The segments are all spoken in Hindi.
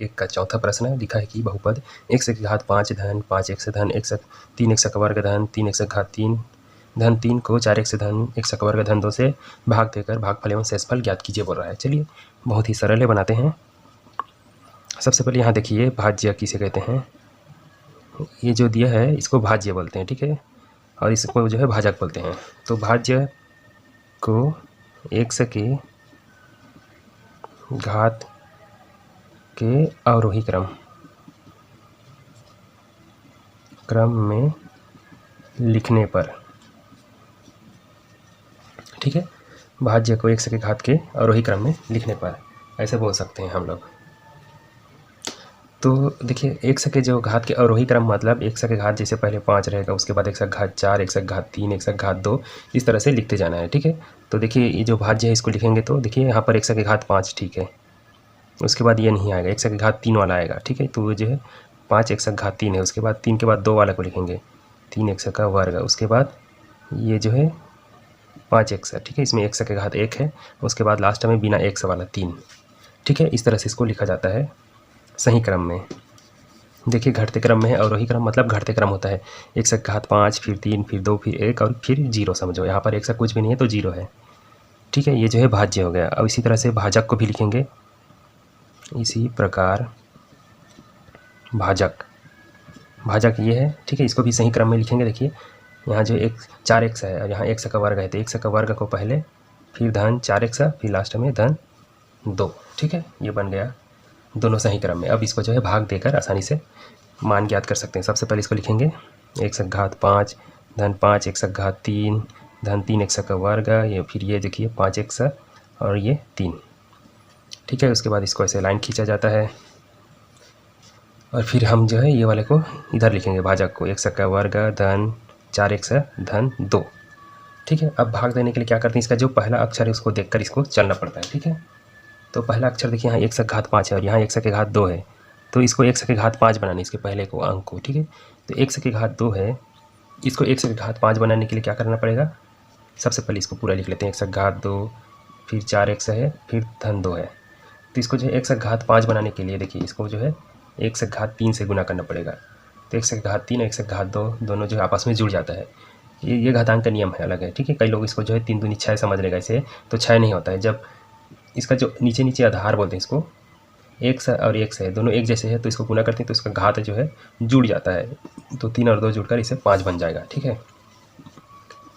एक का चौथा प्रश्न है। लिखा है कि बहुपद x की घात 5 धन 5x धन 3x का वर्ग धन 3x घात 3 धन 3 को 4x धन x का वर्ग धन 2 से भाग देकर भागफल एवं शेषफल ज्ञात कीजिए बोल रहा है। चलिए बहुत ही सरल है, बनाते हैं। सबसे पहले यहाँ देखिए भाज्य किसे कहते हैं। ये जो दिया है इसको भाज्य बोलते हैं, ठीक है, और इसको जो है भाजक बोलते हैं। तो भाज्य को x के घात के अवरोही क्रम में लिखने पर, ठीक है, भाज्य को x के घात के अवरोही क्रम में लिखने पर ऐसे बोल सकते हैं हम लोग। तो देखिए x के जो घात के अवरोही क्रम मतलब x के घात जैसे पहले 5 रहेगा, उसके बाद x का घात 4, x का घात 3, x का घात 2, इस तरह से लिखते जाना है, ठीक है। तो देखिए ये जो भाज्य है इसको लिखेंगे तो देखिए यहाँ पर x के घात 5, ठीक है, उसके बाद ये नहीं आएगा, x के घात 3 वाला आएगा, ठीक है। तो जो है 5 x का घात 3 है, उसके बाद 3 के बाद 2 वाला को लिखेंगे 3x का वर्ग, उसके बाद ये जो है 5x है, ठीक है, इसमें x के घात 1 है, उसके बाद लास्ट में बिना x वाला 3, ठीक है। इस तरह से इसको लिखा जाता है सही क्रम में। देखिए घटते क्रम में है, अवरोही क्रम मतलब घटते क्रम होता है, x का घात 5, फिर 3, फिर 2, फिर 1 और फिर 0, समझो यहाँ पर x का कुछ भी नहीं है तो 0 है, ठीक है। ये जो है भाज्य हो गया। अब इसी तरह से भाजक को भी लिखेंगे इसी प्रकार। भाजक ये है, ठीक है, इसको भी सही क्रम में लिखेंगे। देखिए यहाँ जो 4x है और यहाँ x का वर्ग है, तो x का वर्ग को पहले, फिर धन 4x, फिर लास्ट में धन 2, ठीक है, ये बन गया दोनों सही क्रम में। अब इसको जो है भाग देकर आसानी से मान ज्ञात कर सकते हैं। सबसे पहले इसको लिखेंगे x का घात 5 धन 5 x का घात 3 धन 3 x का वर्ग, ये फिर ये देखिए 5x और ये 3, ठीक है। उसके बाद इसको ऐसे लाइन खींचा जाता है और फिर हम जो है ये वाले को इधर लिखेंगे भाजक को, x का वर्ग धन 4x धन 2, ठीक है। अब भाग देने के लिए क्या करते हैं, इसका जो पहला अक्षर है उसको देखकर इसको चलना पड़ता है, ठीक है। तो पहला अक्षर देखिए यहाँ x का घात 5 है और यहाँ x के घात 2 है, तो इसको x के घात 5 बनाने, इसके पहले को अंक को, ठीक है। तो x के घात 2 है, इसको x के घात 5 बनाने के लिए क्या करना पड़ेगा, सबसे पहले इसको पूरा लिख लेते हैं, x का घात 2, फिर 4x है, फिर धन 2 है। तो इसको जो है x का घात 5 बनाने के लिए देखिए इसको जो है x के घात 3 से गुना करना पड़ेगा। तो x के घात 3 और x के घात 2 दोनों जो है आपस में जुड़ जाता है। ये घातांक का नियम है, अलग है, ठीक है। कई लोग इसको जो है 3 दूनी 6 समझ लेगा इसे, तो 6 नहीं होता है। जब इसका जो नीचे नीचे आधार बोलते हैं इसको, x और x है, दोनों एक जैसे है, तो इसको गुना करते हैं तो इसका घात जो है जुड़ जाता है, तो 3 और 2 जुड़कर इसे 5 बन जाएगा, ठीक है।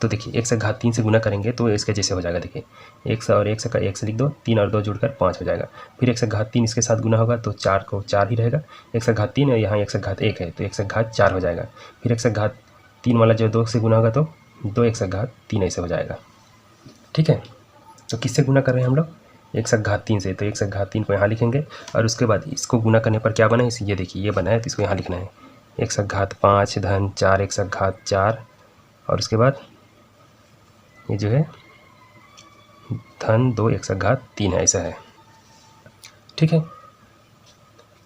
तो देखिए x का घात 3 से गुना करेंगे तो इसके जैसे हो जाएगा, देखिए x और x का x लिख दो, 3 और 2 जुड़कर 5 हो जाएगा। फिर x का घात 3 इसके साथ गुना होगा तो 4 को 4 ही रहेगा, x का घात 3 है, यहाँ x का घात 1 है तो x का घात 4 हो जाएगा। फिर x का घात 3 वाला जो 2 से गुना होगा तो 2x का घात 3 ऐसे हो जाएगा, ठीक है। तो किससे गुना कर रहे हैं हम लोग, x का घात 3 से, तो x का घात 3 को यहाँ लिखेंगे और उसके बाद इसको गुना करने पर क्या बना है, ये देखिए ये बना है, तो इसको यहाँ लिखना है x का घात 5 धन 4 x का घात 4 और उसके बाद ये जो है धन 2 x का घात 3 है, ऐसा है, ठीक है।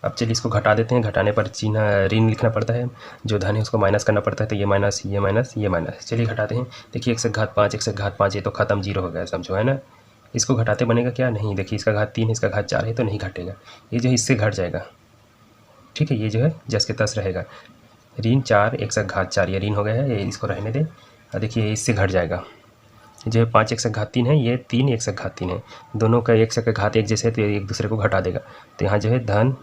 अब चलिए इसको घटा देते हैं। घटाने पर चिन्ह ऋण लिखना पड़ता है, जो धन है उसको माइनस करना पड़ता है, तो ये माइनस ये माइनस ये माइनस। चलिए घटाते हैं। देखिए x का घात 5 x का घात 5 ये तो खत्म, 0 हो गया, समझो, है ना। इसको घटाते बनेगा क्या, नहीं, देखिए इसका घात 3 है, इसका घात 4 है, तो नहीं घटेगा, ये जो है इससे घट जाएगा, ठीक है। ये जो है जस के तस रहेगा, ऋण 4 x का घात 4 ये ऋण हो गया है, ये इसको रहने दें। और देखिए इससे घट जाएगा, जो है 5 x का घात 3 है, ये 3 x का घात 3 है, दोनों का x का घात 1 जैसे है तो एक दूसरे को घटा देगा। तो यहाँ जो है धन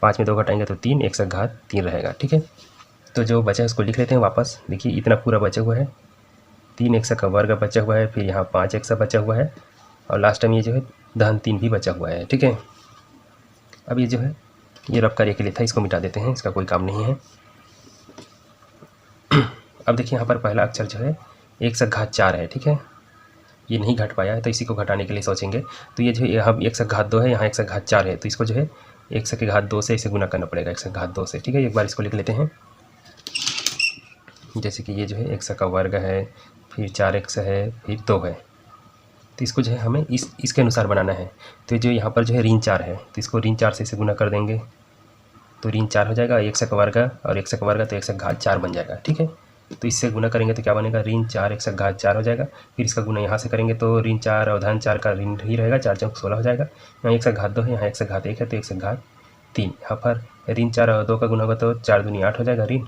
5 में 2 घटाएंगे तो 3 x का घात 3 रहेगा, ठीक है। तो जो बचा है उसको लिख लेते हैं वापस। देखिए इतना पूरा बचा हुआ है, 3 x का वर्ग बचा हुआ है, फिर यहाँ 5 x बचा हुआ है और लास्ट टाइम ये जो है धन 3 भी बचा हुआ है, ठीक है। अब ये जो है ये रफ कार्य के लिए था, इसको मिटा देते हैं, इसका कोई काम नहीं है। अब देखिए यहाँ पर पहला अक्षर जो है x का घात 4 है, ठीक है, ये नहीं घट पाया है तो इसी को घटाने के लिए सोचेंगे। तो ये जो है यहाँ x का घात 2 है, यहाँ x का घात 4 है, तो इसको जो है x के घात 2 से इसे गुना करना पड़ेगा, x का घात 2 से, ठीक है। एक बार इसको लिख लेते हैं, जैसे कि ये जो है x का वर्ग है, फिर 4x है, फिर 2 है, तो इसको जो है हमें इसके अनुसार बनाना है। तो जो यहाँ पर जो है ऋण 4 है, तो इसको ऋण 4 से इसे गुना कर देंगे तो ऋण 4 हो जाएगा, x का वर्ग और x का वर्ग तो x का घात 4 बन जाएगा, ठीक है। तो इससे गुना करेंगे तो क्या बनेगा, ऋण 4 x का घात 4 हो जाएगा। फिर इसका गुना यहाँ से करेंगे तो ऋण 4 और धन 4 का ऋण ही रहेगा, 4 चौक 16 हो जाएगा। यहाँ x का घात 2 है, यहाँ x का घात 1 है, तो x का घात 3। यहाँ पर ऋण 4 और 2 का गुना होगा तो 4 दूनी 8 हो जाएगा ऋण,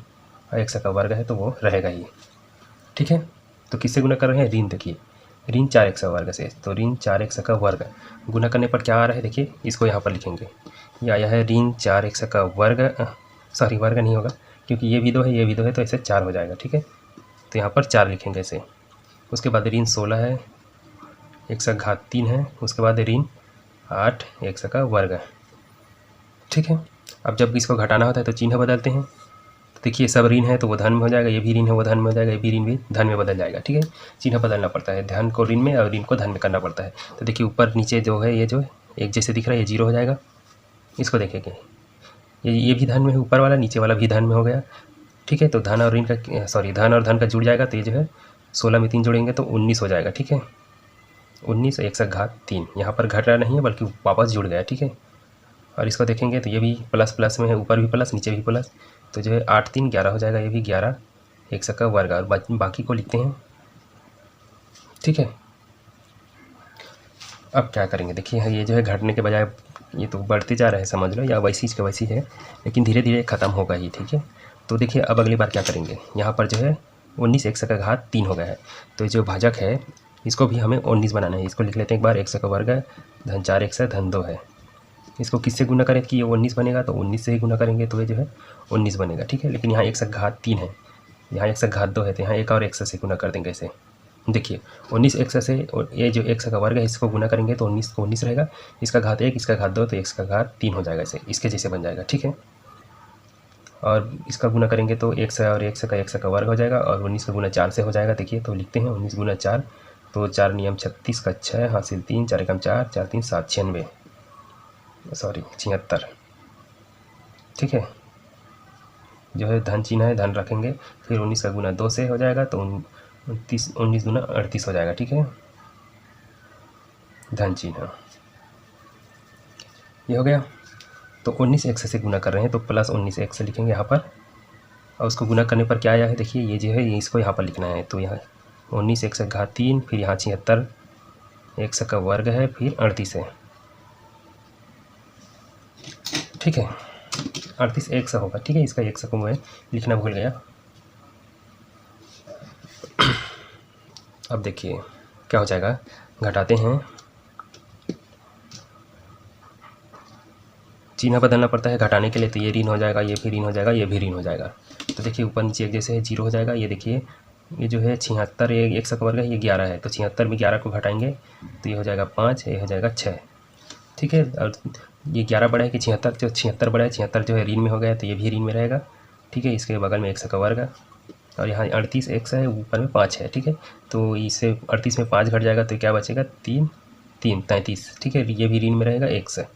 और 1 का वर्ग है तो वो रहेगा ही। ठीक है, तो किससे गुना कर रहे हैं? ऋण। देखिए ऋण 4x का वर्ग से, तो ऋण 4x का वर्ग गुना करने पर क्या आ रहा है? देखिए इसको यहाँ पर लिखेंगे, ये आया है ऋण 4x का वर्ग, सॉरी वर्ग नहीं होगा क्योंकि ये भी 2 है ये भी 2 है, तो ऐसे 4 हो जाएगा। ठीक है, तो यहाँ पर 4 लिखेंगे ऐसे। उसके बाद ऋण 16 है, x का घात 3 है, उसके बाद ऋण 8 x का वर्ग है। ठीक है, अब जब इसको घटाना होता है तो चिन्ह बदलते हैं। तो देखिए सब ऋण है तो वो धन में हो जाएगा, ये भी ऋण है वो धन में हो जाएगा, ये भी ऋण भी धन में बदल जाएगा। ठीक है, चिन्ह बदलना पड़ता है, धन को ऋण में और ऋण को धन में करना पड़ता है। तो देखिए ऊपर नीचे जो है ये जो एक जैसे दिख रहा है ये 0 हो जाएगा। इसको देखेंगे ये भी धन में है, ऊपर वाला नीचे वाला भी धन में हो गया। ठीक है, तो धन और ऋण का सॉरी धन और धन का जुड़ जाएगा, तो ये जो है 16 में 3 जोड़ेंगे तो 19 हो जाएगा। ठीक है, 19 1 का घात 3, यहाँ पर घट रहा नहीं है बल्कि वापस जुड़ गया। ठीक है, और इसको देखेंगे तो ये भी प्लस प्लस में है, ऊपर भी प्लस नीचे भी प्लस, तो जो है 8 3 11 हो जाएगा, ये भी 11 1 का वर्ग, और बाकी को लिखते हैं। ठीक है, अब क्या करेंगे? देखिए ये जो है घटने के बजाय ये तो बढ़ते जा रहा है समझ लो, या वैसी का वैसी है, लेकिन धीरे धीरे ख़त्म होगा ही। ठीक है, तो देखिए अब अगली बार क्या करेंगे, यहाँ पर जो है 19 1 का घात 3 हो गया है, तो जो भाजक है इसको भी हमें 19 बनाना है। इसको लिख लेते हैं एक बार, 1 का वर्ग है धन 4 1 धन 2 है। इसको किससे गुना करें कि ये 19 बनेगा, तो 19 से ही गुना करेंगे तो ये जो है 19 बनेगा। ठीक है, लेकिन यहाँ 1 का घात 3 है, यहाँ 1 का घात 2 है, तो यहाँ 1 और 1 से गुना कर देंगे ऐसे। देखिए 19 1 से और ये जो 1 का वर्ग है इसको गुना करेंगे तो 19 को 19 रहेगा, इसका घात 1 इसका घात 2 तो 1 का घात 3 हो जाएगा, ऐसे इसके जैसे बन जाएगा। ठीक है, और इसका गुना करेंगे तो 1 और 1 का वर्ग हो जाएगा, और 19 का गुना 4 से हो जाएगा। देखिए तो लिखते हैं 19 गुना 4, तो 4 नियम 36 का 6 हासिल 3 4 एकम 4 4 3 7 96 सॉरी 76। ठीक है, जो है धन चिन्ह है धन रखेंगे, फिर 19 का गुना 2 से हो जाएगा तो 19 गुना 38 हो जाएगा। ठीक है, धन चिन्ह ये हो गया। तो 19 1 से गुना कर रहे हैं तो प्लस 19 1 से लिखेंगे यहाँ पर, और उसको गुना करने पर क्या आया है? देखिए ये जो है ये इसको यहाँ पर लिखना है, तो यहाँ 19 1 का घात 3, फिर यहाँ 76 1 का वर्ग है, फिर 38 है। ठीक है, 38 1 होगा। ठीक है, इसका 1 को मैं लिखना भूल गया। अब देखिए क्या हो जाएगा, घटाते हैं, चिन्ह बदलना पड़ता है घटाने के लिए, तो ये ऋण हो जाएगा, ये भी ऋण हो जाएगा, ये भी ऋण हो जाएगा। तो देखिए ऊपर नीचे एक जैसे है 0 हो जाएगा। ये देखिए ये जो है 76 ये 1 का वर्ग है, ये 11 है, तो 76 में 11 को घटाएंगे तो ये हो जाएगा 5, ये हो जाएगा 6। ठीक है, और ये 11 बड़ा है कि 76, जो 76 बड़ा है, 76 जो है ऋण में हो गया तो ये भी ऋण में रहेगा। ठीक है, इसके बगल में 1 का वर्ग है, और यहाँ 38 1 है, ऊपर में 5 है। ठीक है, तो इससे 38 में 5 घट जाएगा तो क्या बचेगा 3 3 33। ठीक है, ये भी ऋण में रहेगा 1 से,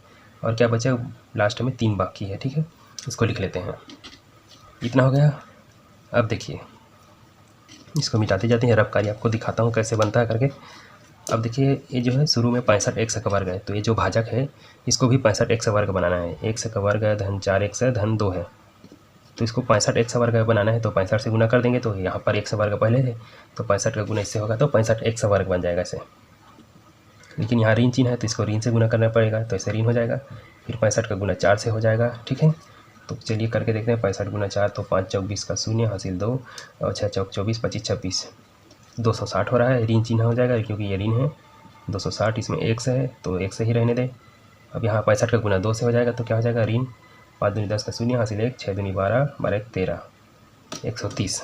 और क्या बचा लास्ट में 3 बाकी है। ठीक है, इसको लिख लेते हैं, इतना हो गया। अब देखिए इसको मिटाते जाते हैं, रफ कार्य आपको दिखाता हूँ कैसे बनता है करके। अब देखिए ये जो है शुरू में 65 1 का वर्ग है, तो ये जो भाजक है इसको भी 65 1 का वर्ग बनाना है। 1 का वर्ग है धन 4 1 धन 2 है, तो इसको 65 1 का वर्ग बनाना है, तो 65 से गुना कर देंगे, तो यहाँ पर 1 का वर्ग पहले है तो 65 का गुना इससे होगा तो 65 1 का वर्ग बन जाएगा ऐसे। लेकिन यहाँ ऋण चिन्ह है तो इसको ऋण से गुना करना पड़ेगा, तो ऐसे ऋण हो जाएगा, फिर 65 का गुना 4 से हो जाएगा। ठीक है, तो चलिए करके देखते हैं। 65 गुना 4 तो 5 चौक 20 का 0 हासिल 2, और 6 चौक 24 25 26 260 हो रहा है, ऋण चिन्ह हो जाएगा क्योंकि ये ऋण है। 260 इसमें 1 से है तो 1 से ही रहने दें। अब यहाँ 65 का गुना 2 से हो जाएगा तो क्या हो जाएगा ऋण 5 दूनी 10 का 0 हासिल 1 6 दूनी 12 12 1 13 130।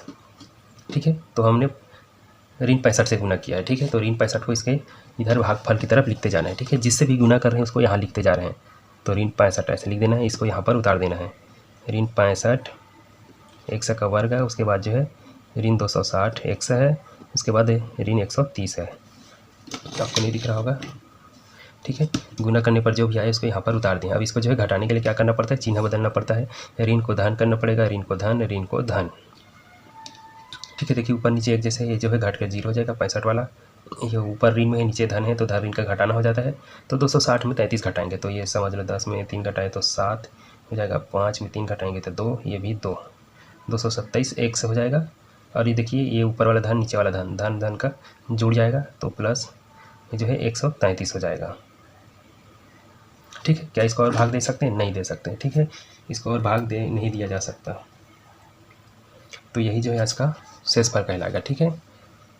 ठीक है, तो हमने ऋण 65 से गुना किया है। ठीक है, तो ऋण 65 को इसके इधर भागफल की तरफ लिखते जाना है। ठीक है, जिससे भी गुना कर रहे हैं उसको यहाँ लिखते जा रहे हैं, तो ऋण 65 ऐसे लिख देना है, इसको यहाँ पर उतार देना है। ऋण 65 1 का वर्ग है, उसके बाद जो है ऋण 260 1 है, उसके बाद ऋण 130 है, तो आपको नहीं दिख रहा होगा। ठीक है, गुना करने पर जो भी आए उसको यहाँ पर उतार दें। अब इसको जो है घटाने के लिए क्या करना पड़ता है, चिन्ह बदलना पड़ता है। ऋण को धन करना पड़ेगा, ऋण को धन ऋण को धन। ठीक है, देखिए ऊपर नीचे एक जैसे ये जो है घट कर 0 हो जाएगा 65 वाला, ये ऊपर ऋण में है नीचे धन है तो धन ऋण का घटाना हो जाता है। तो 260 में 33 घटाएंगे तो ये समझ लो 10 में 3 घटाएँ तो 7 हो जाएगा, 5 में 3 घटाएंगे तो 2, ये भी 2, 227 1 से हो जाएगा। और ये देखिए ये ऊपर वाला धन नीचे वाला धन धन धन का जुड़ जाएगा तो प्लस ये जो है 133 हो जाएगा। ठीक है। क्या इसको और भाग दे सकते हैं? नहीं दे सकते हैं, ठीक है। इसको और भाग दे नहीं दिया जा सकता, तो यही जो है इसका शेषफल कहलाएगा, ठीक है।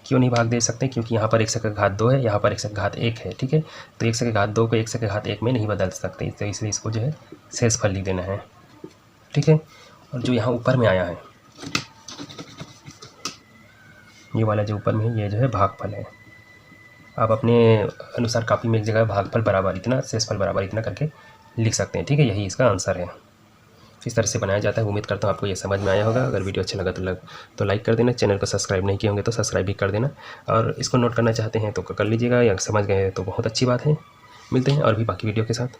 क्यों नहीं भाग दे सकते? क्योंकि यहाँ पर x का घात 2 है, यहाँ पर x का घात 1 है, ठीक है। तो x का घात 2 को x का घात 1 में नहीं बदल सकते, तो इसलिए इसको जो है शेषफल लिख देना है, ठीक है। और जो यहाँ ऊपर में आया है, ये वाला जो ऊपर में है, ये जो है भागफल है। आप अपने अनुसार कापी में एक जगह भागफल बराबर इतना, शेषफल बराबर इतना करके लिख सकते हैं, ठीक है। यही इसका आंसर है। इस तरह से बनाया जाता है। उम्मीद करता हूँ आपको ये समझ में आया होगा। अगर वीडियो अच्छा लगा तो लाइक कर देना। चैनल को सब्सक्राइब नहीं किए होंगे तो सब्सक्राइब भी कर देना, और इसको नोट करना चाहते हैं तो कर लीजिएगा, या समझ गए तो बहुत अच्छी बात है। मिलते हैं और भी बाकी वीडियो के साथ।